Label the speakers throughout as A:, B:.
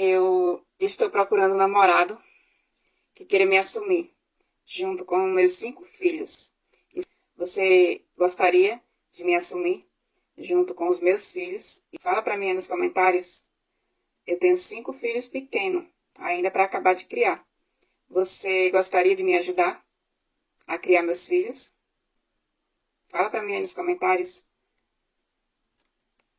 A: Eu estou procurando um namorado que queira me assumir, junto com meus 5 filhos. Você gostaria de me assumir, junto com os meus filhos? E fala para mim aí nos comentários. Eu tenho 5 filhos pequenos, ainda para acabar de criar. Você gostaria de me ajudar a criar meus filhos? Fala para mim aí nos comentários.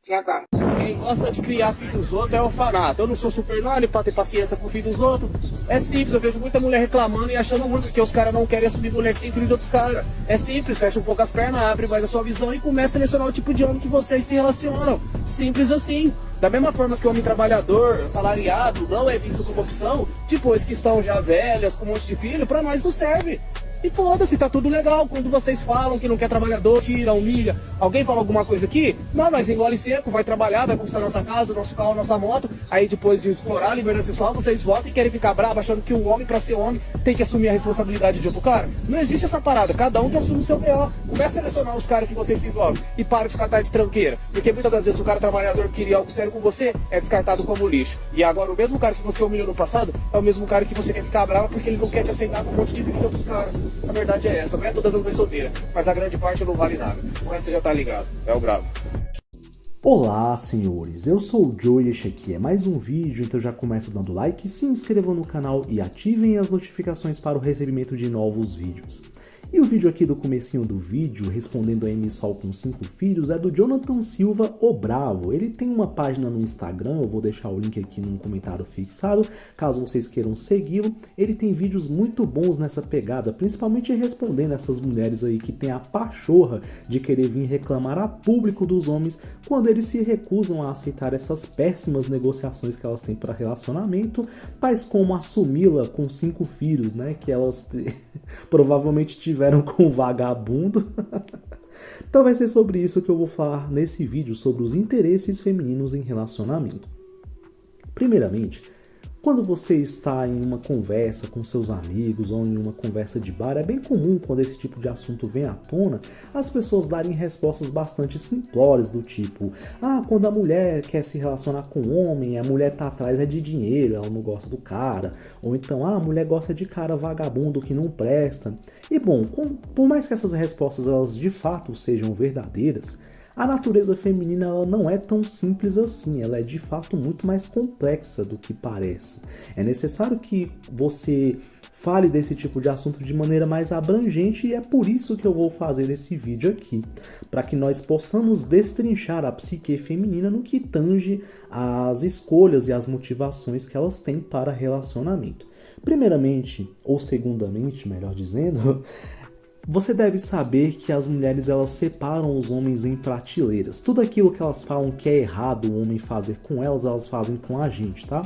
A: Te aguardo.
B: Quem gosta de criar filho dos outros é orfanato. Eu não sou super nani pra ter paciência com o filho dos outros. É simples, eu vejo muita mulher reclamando e achando ruim porque os caras não querem assumir mulher que tem filho de outros caras. É simples, fecha um pouco as pernas, abre mais a sua visão e começa a selecionar o tipo de homem que vocês se relacionam. Simples assim. Da mesma forma que o homem trabalhador, assalariado, não é visto como opção, depois que estão já velhas, com um monte de filho, pra nós não serve. E foda-se, tá tudo legal. Quando vocês falam que não quer trabalhador, tira, humilha, alguém fala alguma coisa aqui, não, mas engole seco, vai trabalhar, vai conquistar nossa casa, nosso carro, nossa moto. Aí depois de explorar a liberdade sexual, vocês voltam e querem ficar bravos achando que o homem, pra ser homem, tem que assumir a responsabilidade de outro cara. Não existe essa parada, cada um que assume o seu B.O. Começa a selecionar os caras que vocês se envolvem e para de ficar de tranqueira. Porque muitas das vezes o cara trabalhador que queria algo sério com você é descartado como lixo. E agora o mesmo cara que você humilhou no passado é o mesmo cara que você quer ficar bravo porque ele não quer te aceitar com um monte de filho de outros caras. A verdade é essa, não é todas as mães solteiras, mas a grande parte não vale nada. O resto você já tá ligado, é o brabo.
C: Olá, senhores, eu sou o Joe e este aqui é mais um vídeo, então já começa dando like, se inscrevam no canal e ativem as notificações para o recebimento de novos vídeos. E o vídeo aqui do comecinho do vídeo, respondendo a Amy Sol com 5 filhos, é do Jonathan Silva, o Bravo. Ele tem uma página no Instagram, eu vou deixar o link aqui num comentário fixado, caso vocês queiram segui-lo. Ele tem vídeos muito bons nessa pegada, principalmente respondendo essas mulheres aí que tem a pachorra de querer vir reclamar a público dos homens quando eles se recusam a aceitar essas péssimas negociações que elas têm para relacionamento, tais como assumi-la com 5 filhos, né, que elas provavelmente tiveram com um vagabundo. Então vai ser sobre isso que eu vou falar nesse vídeo, sobre os interesses femininos em relacionamento. Primeiramente, quando você está em uma conversa com seus amigos ou em uma conversa de bar, é bem comum quando esse tipo de assunto vem à tona, as pessoas darem respostas bastante simplórias do tipo: ah, quando a mulher quer se relacionar com o homem, a mulher tá atrás é de dinheiro, ela não gosta do cara. Ou então, ah, a mulher gosta de cara vagabundo que não presta. E bom, por mais que essas respostas elas de fato sejam verdadeiras, a natureza feminina ela não é tão simples assim, ela é de fato muito mais complexa do que parece. É necessário que você fale desse tipo de assunto de maneira mais abrangente e é por isso que eu vou fazer esse vídeo aqui, para que nós possamos destrinchar a psique feminina no que tange às escolhas e às motivações que elas têm para relacionamento. Primeiramente, ou segundamente, melhor dizendo, você deve saber que as mulheres elas separam os homens em prateleiras. Tudo aquilo que elas falam que é errado o homem fazer com elas, elas fazem com a gente, tá?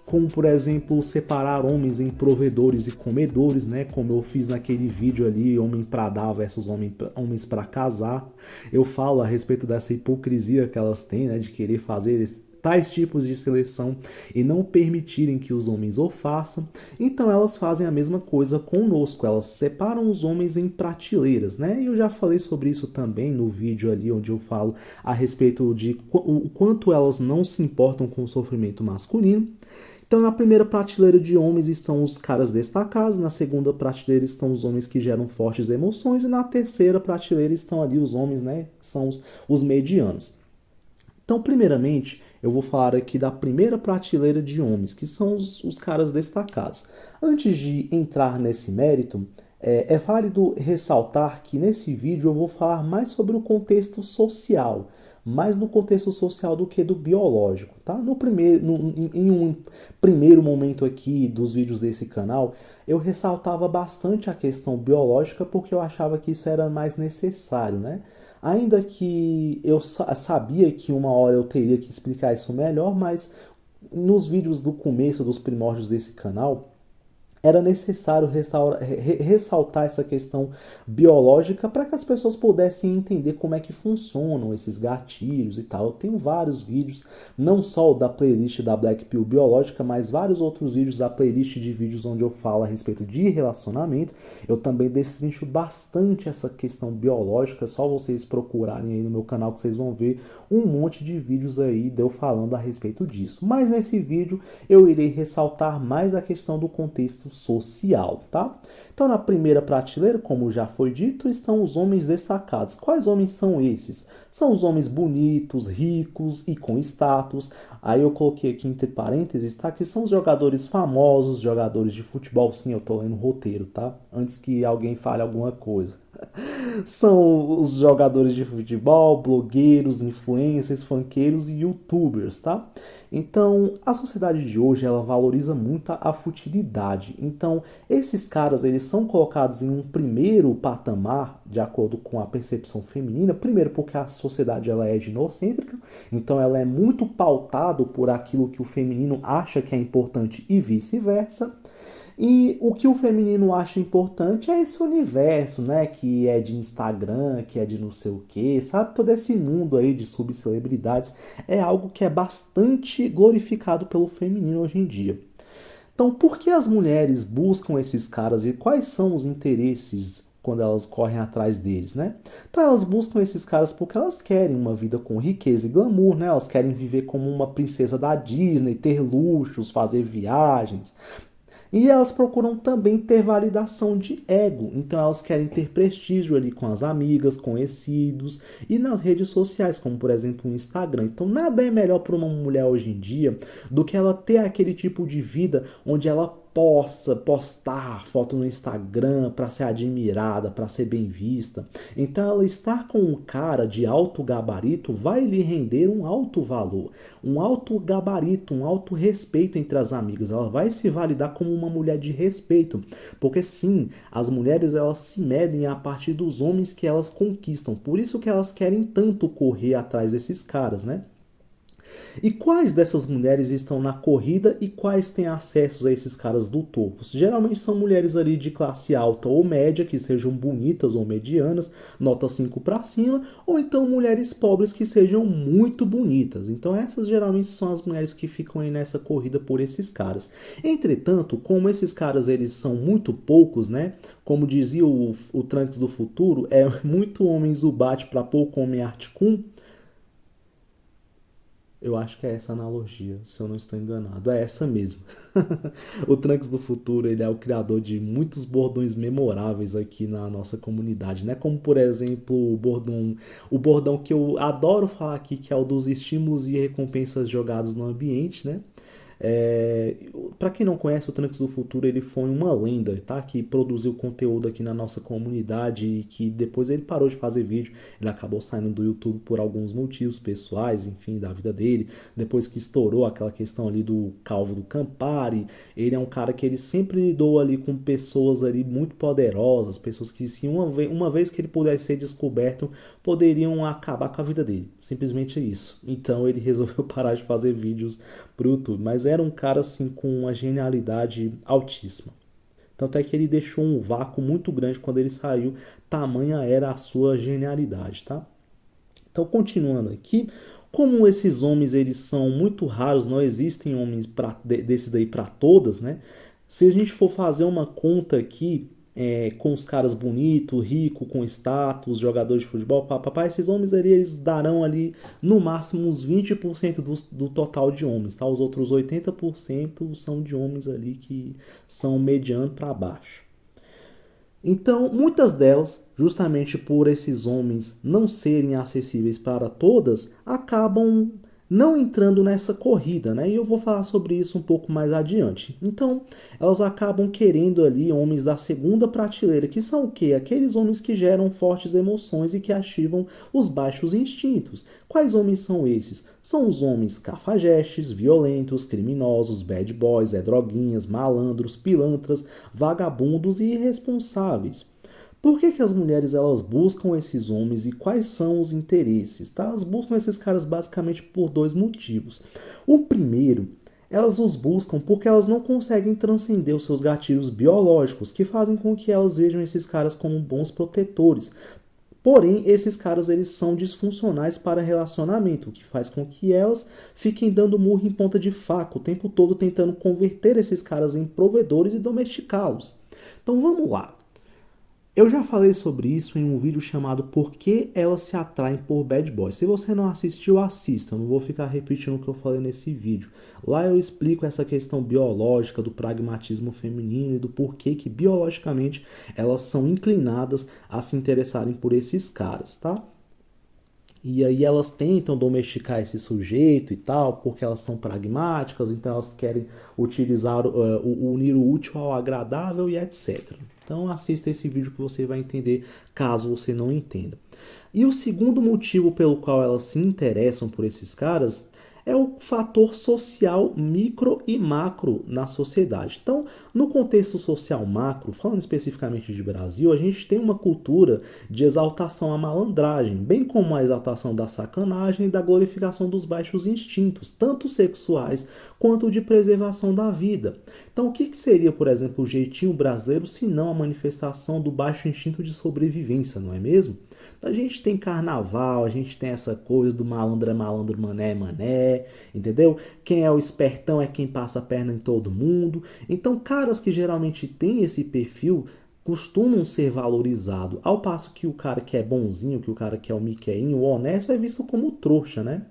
C: Como, por exemplo, separar homens em provedores e comedores, né? Como eu fiz naquele vídeo ali, homem pra dar versus homens pra casar. Eu falo a respeito dessa hipocrisia que elas têm, né? De querer fazer tais tipos de seleção e não permitirem que os homens o façam. Então elas fazem a mesma coisa conosco, elas separam os homens em prateleiras, né? E eu já falei sobre isso também no vídeo ali onde eu falo a respeito de o quanto elas não se importam com o sofrimento masculino. Então na primeira prateleira de homens estão os caras destacados, na segunda prateleira estão os homens que geram fortes emoções e na terceira prateleira estão ali os homens, né, que são os medianos. Então, primeiramente, eu vou falar aqui da primeira prateleira de homens, que são os caras destacados. Antes de entrar nesse mérito, é válido ressaltar que nesse vídeo eu vou falar mais sobre o contexto social, mais no contexto social do que do biológico, tá? Em um primeiro momento aqui dos vídeos desse canal, eu ressaltava bastante a questão biológica porque eu achava que isso era mais necessário, né? Ainda que eu sabia que uma hora eu teria que explicar isso melhor, mas nos vídeos do começo, dos primórdios desse canal, era necessário ressaltar essa questão biológica para que as pessoas pudessem entender como é que funcionam esses gatilhos e tal. Eu tenho vários vídeos, não só o da playlist da Black Pill biológica, mas vários outros vídeos da playlist de vídeos onde eu falo a respeito de relacionamento. Eu também destrincho bastante essa questão biológica, só vocês procurarem aí no meu canal que vocês vão ver um monte de vídeos aí de eu falando a respeito disso. Mas nesse vídeo eu irei ressaltar mais a questão do contexto social, tá? Então na primeira prateleira, como já foi dito, estão os homens destacados. Quais homens são esses? São os homens bonitos, ricos e com status. Aí eu coloquei aqui entre parênteses, tá? Que são os jogadores famosos, jogadores de futebol. Sim, eu tô lendo o roteiro, tá? Antes que alguém fale alguma coisa. São os jogadores de futebol, blogueiros, influencers, funkeiros e youtubers, tá? Então, a sociedade de hoje, ela valoriza muito a futilidade. Então, esses caras, eles são colocados em um primeiro patamar, de acordo com a percepção feminina. Primeiro, porque a sociedade, ela é ginocêntrica. Então, ela é muito pautado por aquilo que o feminino acha que é importante e vice-versa. E o que o feminino acha importante é esse universo, né? Que é de Instagram, que é de não sei o que, sabe? Todo esse mundo aí de subcelebridades é algo que é bastante glorificado pelo feminino hoje em dia. Então, por que as mulheres buscam esses caras e quais são os interesses quando elas correm atrás deles, né? Então elas buscam esses caras porque elas querem uma vida com riqueza e glamour, né? Elas querem viver como uma princesa da Disney, ter luxos, fazer viagens. E elas procuram também ter validação de ego. Então elas querem ter prestígio ali com as amigas, conhecidos e nas redes sociais, como por exemplo o Instagram. Então nada é melhor para uma mulher hoje em dia do que ela ter aquele tipo de vida onde ela possa postar foto no Instagram para ser admirada, para ser bem vista. Então ela estar com um cara de alto gabarito vai lhe render um alto valor, um alto gabarito, um alto respeito entre as amigas. Ela vai se validar como uma mulher de respeito, porque sim, as mulheres elas se medem a partir dos homens que elas conquistam. Por isso que elas querem tanto correr atrás desses caras, né? E quais dessas mulheres estão na corrida e quais têm acesso a esses caras do topo? Geralmente são mulheres ali de classe alta ou média, que sejam bonitas ou medianas, nota 5 para cima, ou então mulheres pobres que sejam muito bonitas. Então essas geralmente são as mulheres que ficam aí nessa corrida por esses caras. Entretanto, como esses caras eles são muito poucos, né? Como dizia o Trunks do futuro, é muito homem Zubat para pouco homem Articuno. Eu acho que é essa analogia, se eu não estou enganado. É essa mesmo. O Trunks do futuro, ele é o criador de muitos bordões memoráveis aqui na nossa comunidade, né? Como, por exemplo, o bordão que eu adoro falar aqui, que é o dos estímulos e recompensas jogados no ambiente, né? Para quem não conhece, o Trunks do Futuro ele foi uma lenda, tá? Que produziu conteúdo aqui na nossa comunidade e que depois ele parou de fazer vídeo. Ele acabou saindo do YouTube por alguns motivos pessoais, enfim, da vida dele. Depois que estourou aquela questão ali do Calvo do Campari, ele é um cara que ele sempre lidou ali com pessoas ali muito poderosas, pessoas que se uma vez que ele pudesse ser descoberto, poderiam acabar com a vida dele. Simplesmente isso. Então ele resolveu parar de fazer vídeos pro YouTube, mas era um cara assim com uma genialidade altíssima. Tanto é que ele deixou um vácuo muito grande quando ele saiu, tamanha era a sua genialidade, tá? Então, continuando aqui, como esses homens eles são muito raros, não existem homens desse daí para todas, né? Se a gente for fazer uma conta aqui, com os caras bonitos, ricos, com status, jogadores de futebol, papapá, esses homens ali, eles darão ali no máximo uns 20% do total de homens, tá? Os outros 80% são de homens ali que são mediano para baixo. Então, muitas delas, justamente por esses homens não serem acessíveis para todas, acabam não entrando nessa corrida, né? E eu vou falar sobre isso um pouco mais adiante. Então, elas acabam querendo ali homens da segunda prateleira, que são o quê? Aqueles homens que geram fortes emoções e que ativam os baixos instintos. Quais homens são esses? São os homens cafajestes, violentos, criminosos, bad boys, droguinhas, malandros, pilantras, vagabundos e irresponsáveis. Por que as mulheres elas buscam esses homens e quais são os interesses? Tá? Elas buscam esses caras basicamente por dois motivos. O primeiro Elas os buscam porque elas não conseguem transcender os seus gatilhos biológicos, que fazem com que elas vejam esses caras como bons protetores. Porém, esses caras eles são disfuncionais para relacionamento, o que faz com que elas fiquem dando murro em ponta de faca o tempo todo tentando converter esses caras em provedores e domesticá-los. Então vamos lá. Eu já falei sobre isso em um vídeo chamado Por que elas se atraem por bad boys. Se você não assistiu, assista. Eu não vou ficar repetindo o que eu falei nesse vídeo. Lá eu explico essa questão biológica do pragmatismo feminino e do porquê que biologicamente elas são inclinadas a se interessarem por esses caras, tá? E aí elas tentam domesticar esse sujeito e tal, porque elas são pragmáticas, então elas querem utilizar, unir o útil ao agradável e etc. Então assista esse vídeo que você vai entender, caso você não entenda. E o segundo motivo pelo qual elas se interessam por esses caras é o fator social micro e macro na sociedade. Então, no contexto social macro, falando especificamente de Brasil, a gente tem uma cultura de exaltação à malandragem, bem como a exaltação da sacanagem e da glorificação dos baixos instintos, tanto sexuais quanto de preservação da vida. Então, o que seria, por exemplo, o jeitinho brasileiro, se não a manifestação do baixo instinto de sobrevivência, não é mesmo? A gente tem carnaval, a gente tem essa coisa do malandro é malandro, mané é mané, entendeu? Quem é o espertão é quem passa a perna em todo mundo. Então, caras que geralmente têm esse perfil costumam ser valorizados, ao passo que o cara que é bonzinho, que o cara que é o miqueinho, o honesto, é visto como trouxa, né?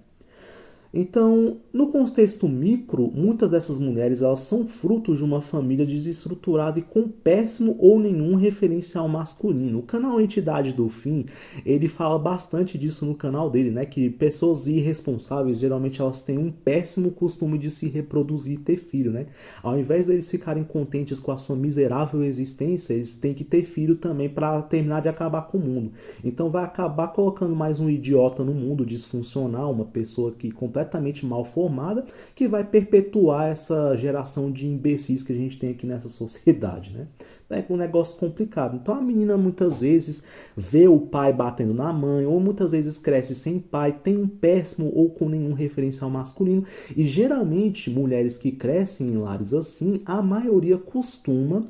C: Então, no contexto micro, muitas dessas mulheres elas são frutos de uma família desestruturada e com péssimo ou nenhum referencial masculino. O canal Entidade do Fim, ele fala bastante disso no canal dele, né? Que pessoas irresponsáveis, geralmente elas têm um péssimo costume de se reproduzir e ter filho, né? Ao invés deles ficarem contentes com a sua miserável existência, eles têm que ter filho também para terminar de acabar com o mundo. Então vai acabar colocando mais um idiota no mundo disfuncional, uma pessoa que completamente mal formada, que vai perpetuar essa geração de imbecis que a gente tem aqui nessa sociedade, né? É um negócio complicado. Então a menina muitas vezes vê o pai batendo na mãe, ou muitas vezes cresce sem pai, tem um péssimo ou com nenhum referencial masculino, e geralmente mulheres que crescem em lares assim, a maioria costuma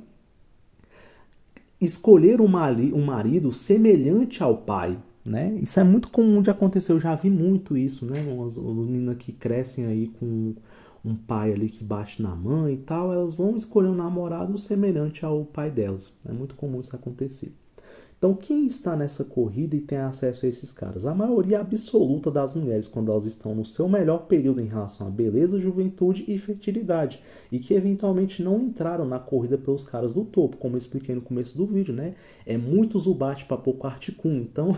C: escolher um marido semelhante ao pai, né? Isso é muito comum de acontecer, eu já vi muito isso, né? As meninas que crescem aí com um pai ali que bate na mãe e tal, elas vão escolher um namorado semelhante ao pai delas. É muito comum isso acontecer. Então, quem está nessa corrida e tem acesso a esses caras? A maioria absoluta das mulheres, quando elas estão no seu melhor período em relação a beleza, juventude e fertilidade, e que eventualmente não entraram na corrida pelos caras do topo, como eu expliquei no começo do vídeo, né? É muito zubate para pouco articum, então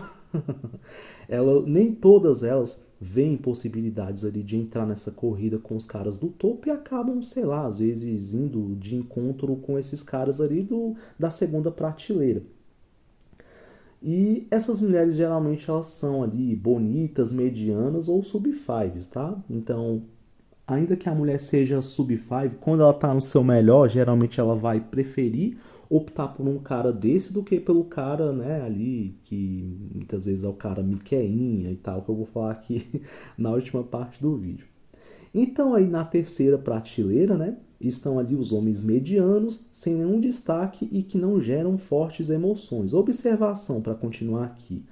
C: nem todas elas veem possibilidades ali de entrar nessa corrida com os caras do topo e acabam, sei lá, às vezes indo de encontro com esses caras ali da segunda prateleira. E essas mulheres geralmente elas são ali bonitas, medianas ou sub-5, tá? Então, ainda que a mulher seja sub-5, quando ela tá no seu melhor, geralmente ela vai preferir optar por um cara desse do que pelo cara, né, ali, que muitas vezes é o cara miqueinha e tal, que eu vou falar aqui na última parte do vídeo. Então aí na terceira prateleira, né, estão ali os homens medianos, sem nenhum destaque e que não geram fortes emoções. Observação para continuar aqui.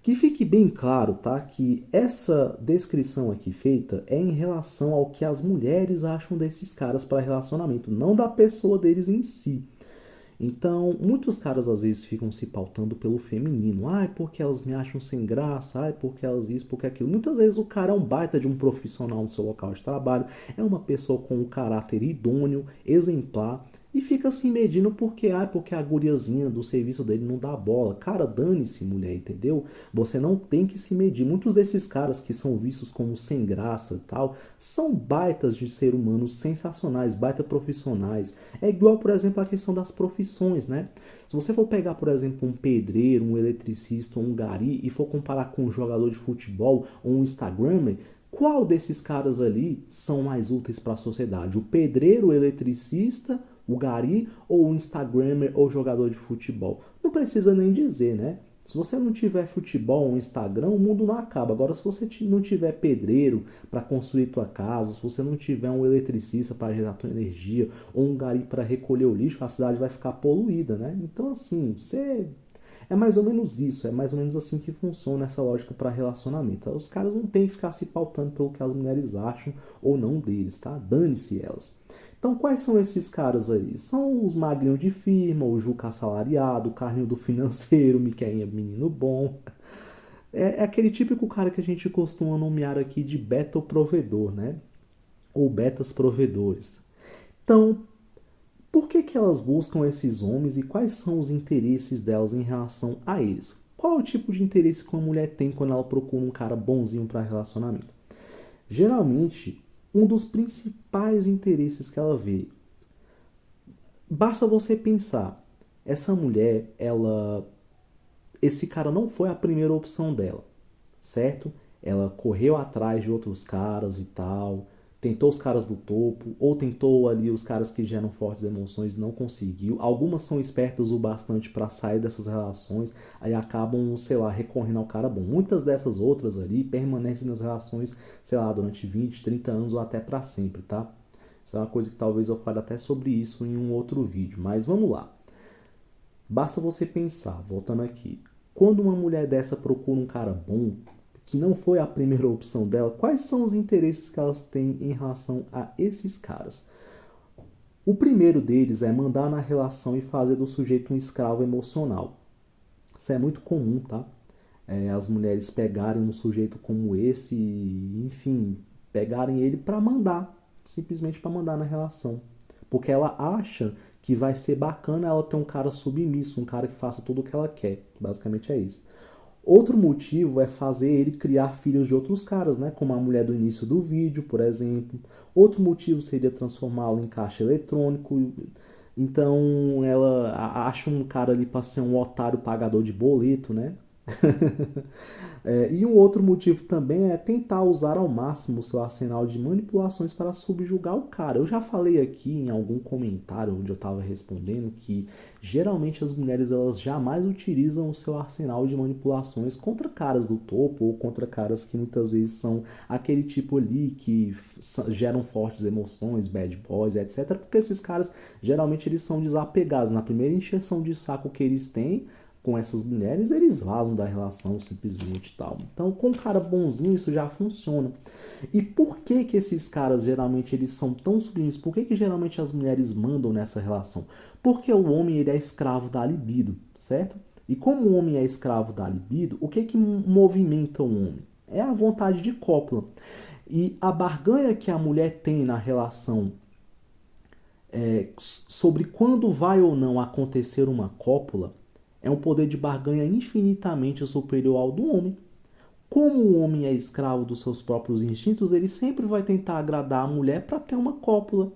C: Que fique bem claro, tá, que essa descrição aqui feita é em relação ao que as mulheres acham desses caras para relacionamento, não da pessoa deles em si. Então, muitos caras às vezes ficam se pautando pelo feminino. Ai, porque elas me acham sem graça. Ai, porque elas isso, porque aquilo. Muitas vezes o cara é um baita de um profissional no seu local de trabalho. É uma pessoa com um caráter idôneo, exemplar. E fica se medindo porque a guriazinha do serviço dele não dá bola. Cara, dane-se, mulher, entendeu? Você não tem que se medir. Muitos desses caras que são vistos como sem graça e tal, são baitas de ser humanos sensacionais, baita profissionais. É igual, por exemplo, a questão das profissões, né? Se você for pegar, por exemplo, um pedreiro, um eletricista, um gari e for comparar com um jogador de futebol ou um instagrammer, qual desses caras ali são mais úteis para a sociedade? O pedreiro, o eletricista, o gari ou o instagrammer ou jogador de futebol? Não precisa nem dizer, né? Se você não tiver futebol, um Instagram, o mundo não acaba. Agora, se você não tiver pedreiro para construir tua casa, se você não tiver um eletricista para gerar tua energia, ou um gari para recolher o lixo, a cidade vai ficar poluída, né? Então, assim, é mais ou menos isso, é mais ou menos assim que funciona essa lógica para relacionamento. Os caras não têm que ficar se pautando pelo que as mulheres acham ou não deles, tá? Dane-se elas. Então, quais são esses caras aí? São os magrinhos de firma, o Juca assalariado, o carrinho do financeiro, o Miqueinha menino bom. É aquele típico cara que a gente costuma nomear aqui de beta provedor, né? Ou betas provedores. Então, por que elas buscam esses homens e quais são os interesses delas em relação a eles? Qual é o tipo de interesse que uma mulher tem quando ela procura um cara bonzinho para relacionamento? Geralmente, um dos principais interesses que ela vê. Basta você pensar, essa mulher, esse cara não foi a primeira opção dela, certo? Ela correu atrás de outros caras e tal, tentou os caras do topo, ou tentou ali os caras que geram fortes emoções, não conseguiu. Algumas são espertas o bastante para sair dessas relações, aí acabam, sei lá, recorrendo ao cara bom. Muitas dessas outras ali permanecem nas relações, sei lá, durante 20, 30 anos ou até para sempre, tá? Isso é uma coisa que talvez eu fale até sobre isso em um outro vídeo, mas vamos lá. Basta você pensar, voltando aqui, quando uma mulher dessa procura um cara bom, que não foi a primeira opção dela, quais são os interesses que elas têm em relação a esses caras? O primeiro deles é mandar na relação e fazer do sujeito um escravo emocional. Isso é muito comum, tá? As mulheres pegarem um sujeito como esse e, enfim, pegarem ele para mandar, simplesmente para mandar na relação. Porque ela acha que vai ser bacana ela ter um cara submisso, um cara que faça tudo o que ela quer. Basicamente é isso. Outro motivo é fazer ele criar filhos de outros caras, né? Como a mulher do início do vídeo, por exemplo. Outro motivo seria transformá-lo em caixa eletrônico. Então ela acha um cara ali para ser um otário pagador de boleto, né? E um outro motivo também é tentar usar ao máximo o seu arsenal de manipulações para subjugar o cara. Eu já falei aqui em algum comentário onde eu estava respondendo que geralmente as mulheres elas jamais utilizam o seu arsenal de manipulações contra caras do topo ou contra caras que muitas vezes são aquele tipo ali que geram fortes emoções, bad boys, etc. Porque esses caras geralmente eles são desapegados. Na primeira encheção de saco que eles têm com essas mulheres, eles vazam da relação simplesmente e tal. Então, com um cara bonzinho, isso já funciona. E por que que esses caras, geralmente, eles são tão submissos? Por que que geralmente as mulheres mandam nessa relação? Porque o homem, ele é escravo da libido, certo? E como o homem é escravo da libido, o que que movimenta o homem? É a vontade de cópula. E a barganha que a mulher tem na relação sobre quando vai ou não acontecer uma cópula é um poder de barganha infinitamente superior ao do homem. Como o homem é escravo dos seus próprios instintos, ele sempre vai tentar agradar a mulher para ter uma cópula.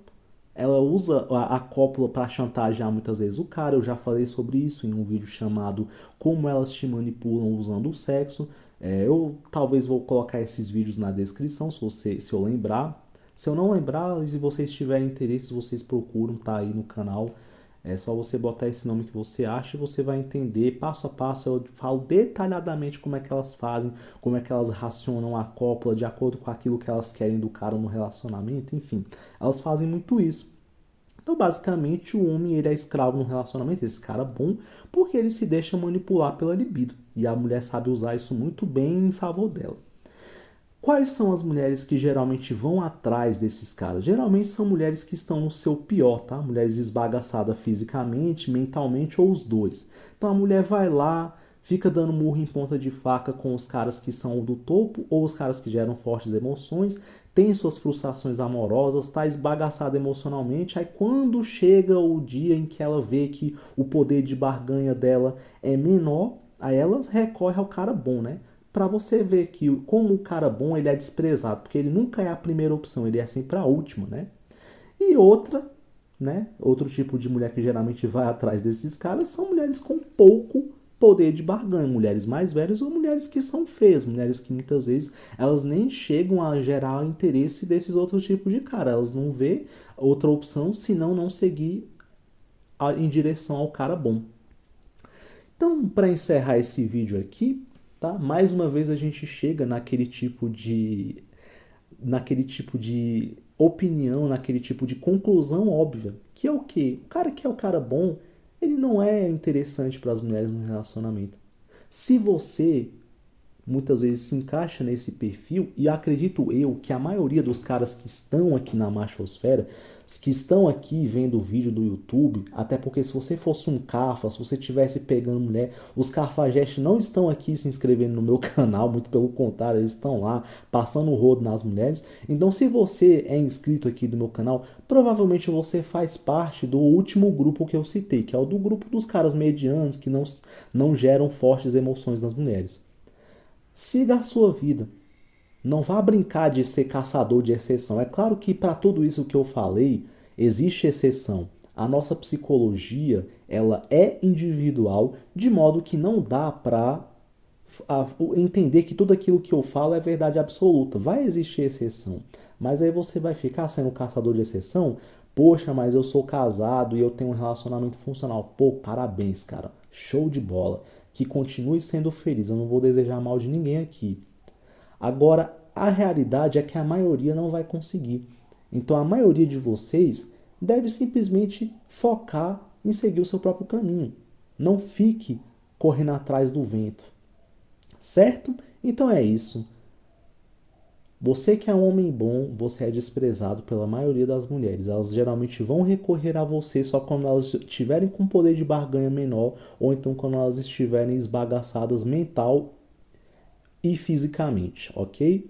C: Ela usa a cópula para chantagear muitas vezes o cara. Eu já falei sobre isso em um vídeo chamado Como Elas Te Manipulam Usando o Sexo. Eu talvez vou colocar esses vídeos na descrição se eu lembrar. Se eu não lembrar, e se vocês tiverem interesse, vocês procuram, tá aí no canal. É só você botar esse nome que você acha e você vai entender passo a passo. Eu falo detalhadamente como é que elas fazem, como é que elas racionam a cópula de acordo com aquilo que elas querem do cara no relacionamento, enfim. Elas fazem muito isso. Então, basicamente, o homem ele é escravo no relacionamento, esse cara bom, porque ele se deixa manipular pela libido. E a mulher sabe usar isso muito bem em favor dela. Quais são as mulheres que geralmente vão atrás desses caras? Geralmente são mulheres que estão no seu pior, tá? Mulheres esbagaçadas fisicamente, mentalmente ou os dois. Então a mulher vai lá, fica dando murro em ponta de faca com os caras que são do topo ou os caras que geram fortes emoções, tem suas frustrações amorosas, está esbagaçada emocionalmente. Aí quando chega o dia em que ela vê que o poder de barganha dela é menor, aí ela recorre ao cara bom, né? Para você ver que como o cara bom ele é desprezado, porque ele nunca é a primeira opção, ele é sempre a última, né? E outra, né? Outro tipo de mulher que geralmente vai atrás desses caras são mulheres com pouco poder de barganha, mulheres mais velhas ou mulheres que são feias, mulheres que muitas vezes elas nem chegam a gerar o interesse desses outros tipos de cara, elas não vê outra opção senão não seguir em direção ao cara bom. Então, para encerrar esse vídeo aqui, tá? Mais uma vez a gente chega naquele tipo de opinião, naquele tipo de conclusão óbvia, que é o quê? O cara que é o cara bom, ele não é interessante para as mulheres no relacionamento. Se você muitas vezes se encaixa nesse perfil, e acredito eu que a maioria dos caras que estão aqui na machosfera, que estão aqui vendo o vídeo do YouTube, até porque se você fosse um cafa, se você estivesse pegando mulher, os cafajestes não estão aqui se inscrevendo no meu canal, muito pelo contrário, eles estão lá passando o rodo nas mulheres. Então se você é inscrito aqui do meu canal, provavelmente você faz parte do último grupo que eu citei, que é o do grupo dos caras medianos que não geram fortes emoções nas mulheres. Siga a sua vida. Não vá brincar de ser caçador de exceção. É claro que para tudo isso que eu falei, existe exceção. A nossa psicologia, ela é individual, de modo que não dá para entender que tudo aquilo que eu falo é verdade absoluta. Vai existir exceção. Mas aí você vai ficar sendo caçador de exceção? Poxa, mas eu sou casado e eu tenho um relacionamento funcional. Pô, parabéns, cara. Show de bola. Que continue sendo feliz. Eu não vou desejar mal de ninguém aqui. Agora, a realidade é que a maioria não vai conseguir. Então, a maioria de vocês deve simplesmente focar em seguir o seu próprio caminho. Não fique correndo atrás do vento. Certo? Então é isso. Você que é um homem bom, você é desprezado pela maioria das mulheres. Elas geralmente vão recorrer a você só quando elas estiverem com poder de barganha menor ou então quando elas estiverem esbagaçadas mental e fisicamente, ok?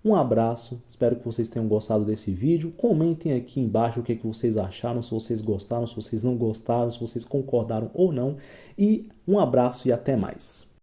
C: Um abraço, espero que vocês tenham gostado desse vídeo. Comentem aqui embaixo o que vocês acharam, se vocês gostaram, se vocês não gostaram, se vocês concordaram ou não. E um abraço e até mais.